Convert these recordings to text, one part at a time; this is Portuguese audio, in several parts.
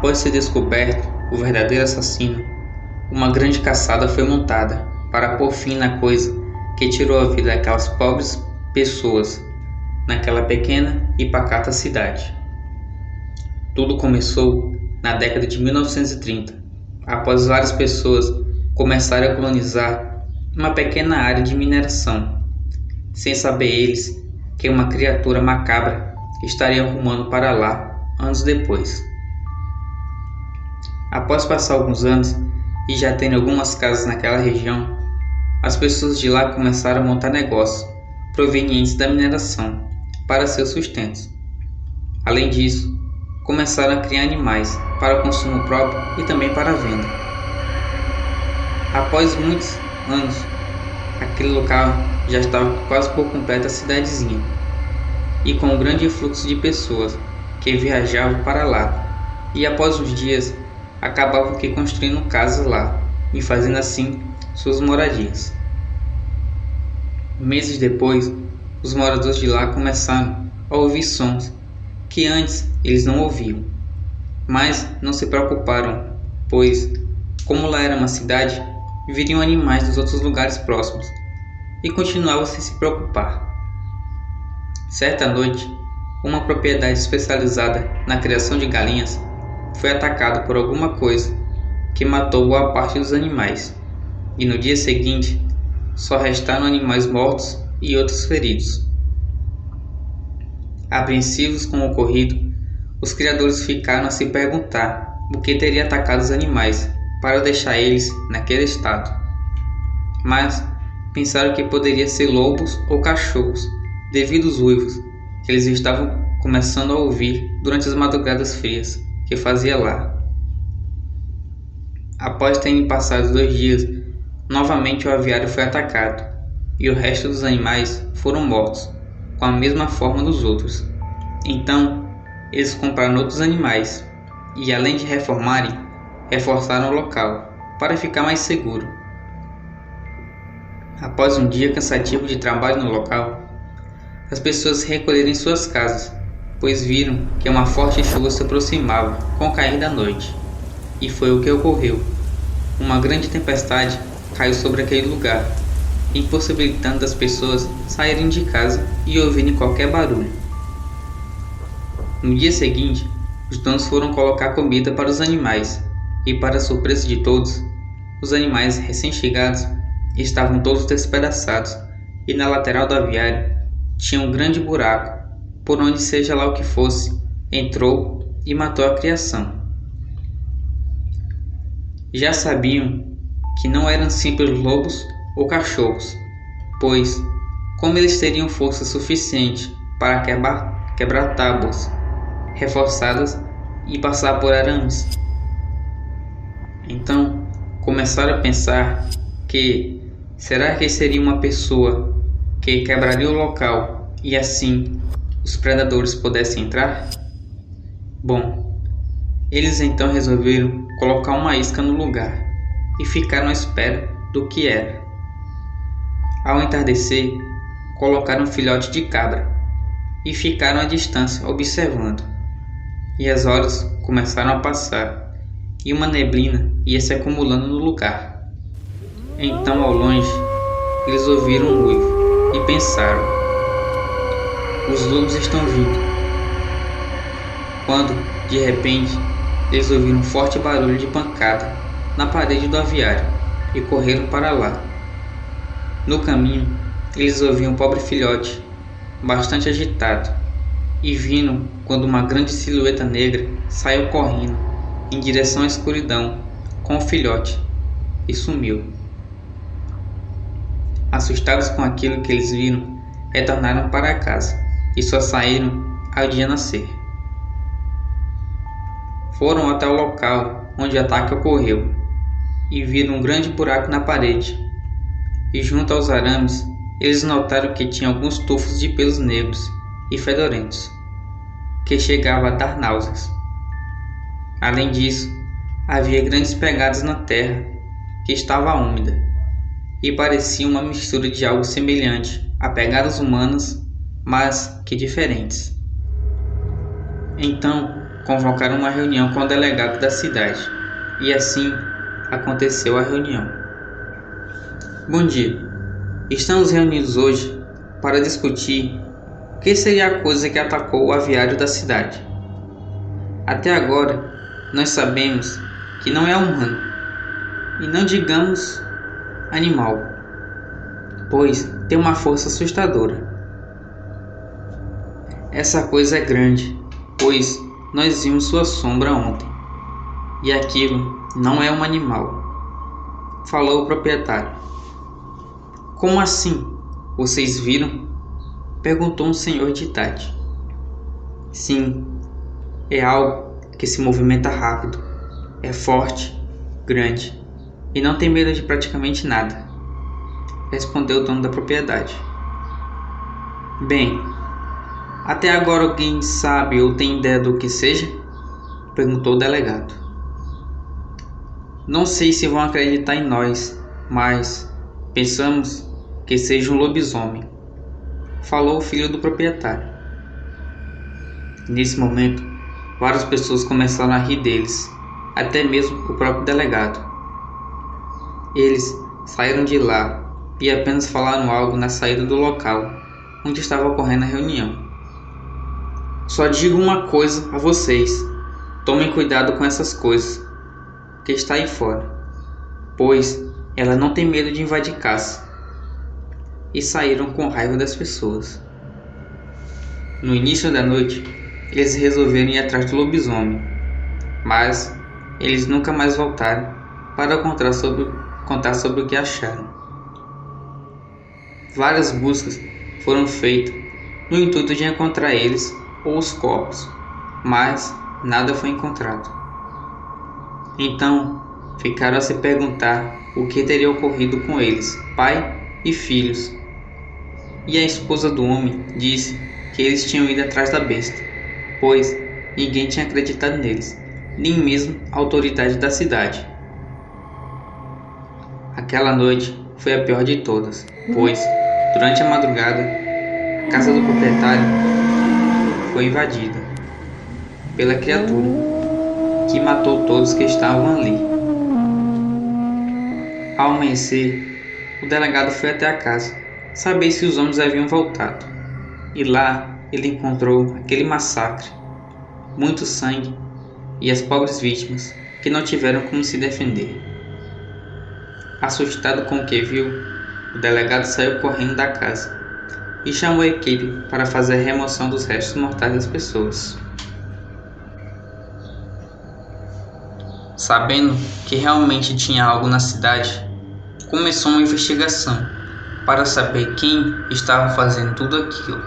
Após ser descoberto o verdadeiro assassino, uma grande caçada foi montada para pôr fim na coisa que tirou a vida daquelas pobres pessoas naquela pequena e pacata cidade. Tudo começou na década de 1930, após várias pessoas começarem a colonizar uma pequena área de mineração, sem saber eles que uma criatura macabra estaria rumando para lá anos depois. Após passar alguns anos e já terem algumas casas naquela região, as pessoas de lá começaram a montar negócios provenientes da mineração para seus sustentos. Além disso, começaram a criar animais para consumo próprio e também para venda. Após muitos anos, aquele local já estava quase por completo a cidadezinha, e com um grande fluxo de pessoas que viajavam para lá, e após uns dias acabavam que construindo casas lá e fazendo assim suas moradias. Meses depois, os moradores de lá começaram a ouvir sons que antes eles não ouviam, mas não se preocuparam, pois, como lá era uma cidade, viriam animais dos outros lugares próximos e continuavam sem se preocupar. Certa noite, uma propriedade especializada na criação de galinhas foi atacada por alguma coisa que matou boa parte dos animais, e no dia seguinte só restaram animais mortos e outros feridos. Apreensivos com o ocorrido, os criadores ficaram a se perguntar o que teria atacado os animais para deixar eles naquele estado. Mas pensaram que poderia ser lobos ou cachorros, devido aos uivos que eles estavam começando a ouvir durante as madrugadas frias que fazia lá. Após terem passado 2 dias, novamente o aviário foi atacado e o resto dos animais foram mortos, com a mesma forma dos outros. Então, eles compraram outros animais e, além de reformarem, reforçaram o local para ficar mais seguro. Após um dia cansativo de trabalho no local, as pessoas se recolheram em suas casas, pois viram que uma forte chuva se aproximava com o cair da noite. E foi o que ocorreu. Uma grande tempestade caiu sobre aquele lugar, impossibilitando as pessoas saírem de casa e ouvirem qualquer barulho. No dia seguinte, os donos foram colocar comida para os animais, e para surpresa de todos, os animais recém-chegados estavam todos despedaçados, e na lateral do aviário tinha um grande buraco, por onde seja lá o que fosse, entrou e matou a criação. Já sabiam que não eram simples lobos ou cachorros, pois, como eles teriam força suficiente para quebrar tábuas reforçadas e passar por arames. Então, começaram a pensar que será que seria uma pessoa que quebraria o local e assim os predadores pudessem entrar? Bom, eles então resolveram colocar uma isca no lugar e ficaram à espera do que era. Ao entardecer, colocaram um filhote de cabra e ficaram à distância observando. E as horas começaram a passar e uma neblina ia se acumulando no lugar. Então, ao longe, eles ouviram um uivo e pensaram: os lobos estão vindo. Quando, de repente, eles ouviram um forte barulho de pancada na parede do aviário e correram para lá. No caminho, eles ouviam um pobre filhote, bastante agitado, e viram quando uma grande silhueta negra saiu correndo em direção à escuridão com o filhote e sumiu. Assustados com aquilo que eles viram, retornaram para casa e só saíram ao dia nascer. Foram até o local onde o ataque ocorreu e viram um grande buraco na parede, e junto aos arames eles notaram que tinha alguns tufos de pelos negros e fedorentos, que chegava a dar náuseas. Além disso, havia grandes pegadas na terra que estava úmida e parecia uma mistura de algo semelhante a pegadas humanas, mas que diferentes. Então convocaram uma reunião com o delegado da cidade, e assim aconteceu a reunião. Bom dia, estamos reunidos hoje para discutir o que seria a coisa que atacou o aviário da cidade. Até agora, nós sabemos que não é humano, e não digamos animal, pois tem uma força assustadora. Essa coisa é grande, pois nós vimos sua sombra ontem, e aquilo não é um animal, falou o proprietário. Como assim? Vocês viram? Perguntou um senhor de idade. Sim, é algo que se movimenta rápido, é forte, grande e não tem medo de praticamente nada, respondeu o dono da propriedade. Bem, até agora alguém sabe ou tem ideia do que seja? Perguntou o delegado. Não sei se vão acreditar em nós, mas pensamos que seja um lobisomem, falou o filho do proprietário. Nesse momento, várias pessoas começaram a rir deles, até mesmo o próprio delegado. Eles saíram de lá e apenas falaram algo na saída do local onde estava ocorrendo a reunião. Só digo uma coisa a vocês: tomem cuidado com essas coisas que está aí fora, pois ela não tem medo de invadir casa. E saíram com raiva das pessoas. No início da noite, eles resolveram ir atrás do lobisomem, mas eles nunca mais voltaram para contar sobre o que acharam. Várias buscas foram feitas no intuito de encontrar eles ou os corpos, mas nada foi encontrado. Então, ficaram a se perguntar o que teria ocorrido com eles, pai e filhos. E a esposa do homem disse que eles tinham ido atrás da besta, pois ninguém tinha acreditado neles, nem mesmo a autoridade da cidade. Aquela noite foi a pior de todas, pois, durante a madrugada, a casa do proprietário foi invadida pela criatura, que matou todos que estavam ali. Ao amanhecer, o delegado foi até a casa, saber se os homens haviam voltado, e lá ele encontrou aquele massacre, muito sangue e as pobres vítimas que não tiveram como se defender. Assustado com o que viu, o delegado saiu correndo da casa e chamou a equipe para fazer a remoção dos restos mortais das pessoas. Sabendo que realmente tinha algo na cidade, começou uma investigação para saber quem estava fazendo tudo aquilo.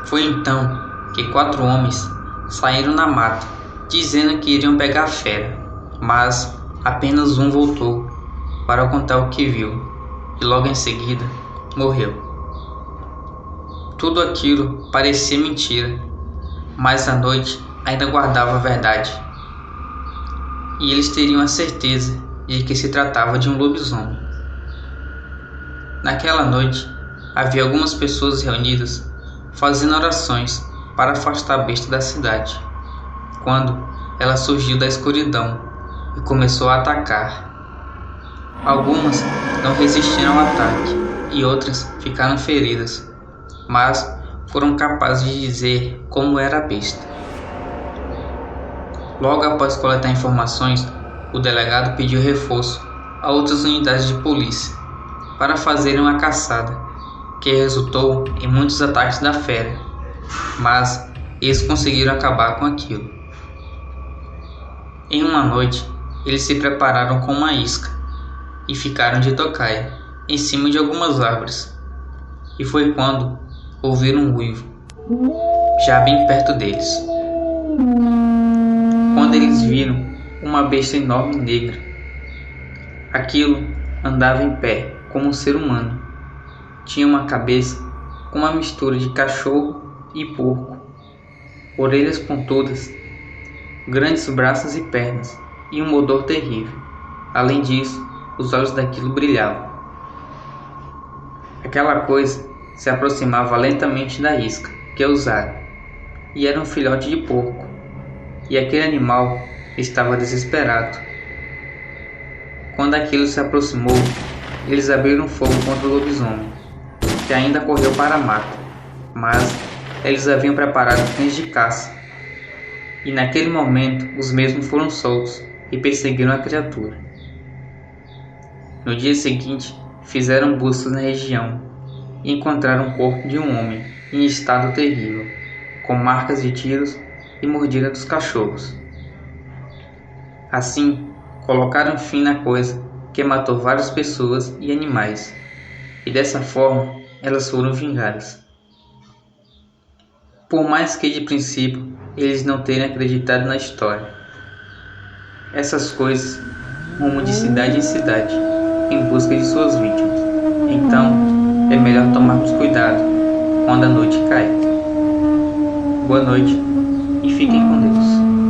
Foi então que 4 homens saíram na mata, dizendo que iriam pegar a fera, mas apenas um voltou para contar o que viu, e logo em seguida morreu. Tudo aquilo parecia mentira, mas a noite ainda guardava a verdade, e eles teriam a certeza de que se tratava de um lobisomem. Naquela noite, havia algumas pessoas reunidas fazendo orações para afastar a besta da cidade, quando ela surgiu da escuridão e começou a atacar. Algumas não resistiram ao ataque e outras ficaram feridas, mas foram capazes de dizer como era a besta. Logo após coletar informações, o delegado pediu reforço a outras unidades de polícia para fazerem uma caçada, que resultou em muitos ataques da fera, mas eles conseguiram acabar com aquilo. Em uma noite, eles se prepararam com uma isca e ficaram de tocaia em cima de algumas árvores, e foi quando ouviram um uivo, já bem perto deles. Quando eles viram uma besta enorme negra, aquilo andava em pé como um ser humano. Tinha uma cabeça com uma mistura de cachorro e porco, orelhas pontudas, grandes braços e pernas e um odor terrível. Além disso, os olhos daquilo brilhavam. Aquela coisa se aproximava lentamente da isca que usaram, e era um filhote de porco. e aquele animal estava desesperado. Quando aquilo se aproximou, eles abriram fogo contra o lobisomem, que ainda correu para a mata, mas eles haviam preparado cães de caça, e naquele momento os mesmos foram soltos e perseguiram a criatura. No dia seguinte, fizeram buscas na região e encontraram o corpo de um homem em estado terrível, com marcas de tiros e mordida dos cachorros. Assim, colocaram fim na coisa que matou várias pessoas e animais, e dessa forma elas foram vingadas. Por mais que de princípio eles não tenham acreditado na história, essas coisas rumam de cidade em cidade em busca de suas vítimas. Então, é melhor tomarmos cuidado quando a noite cai. Boa noite e fiquem com Deus.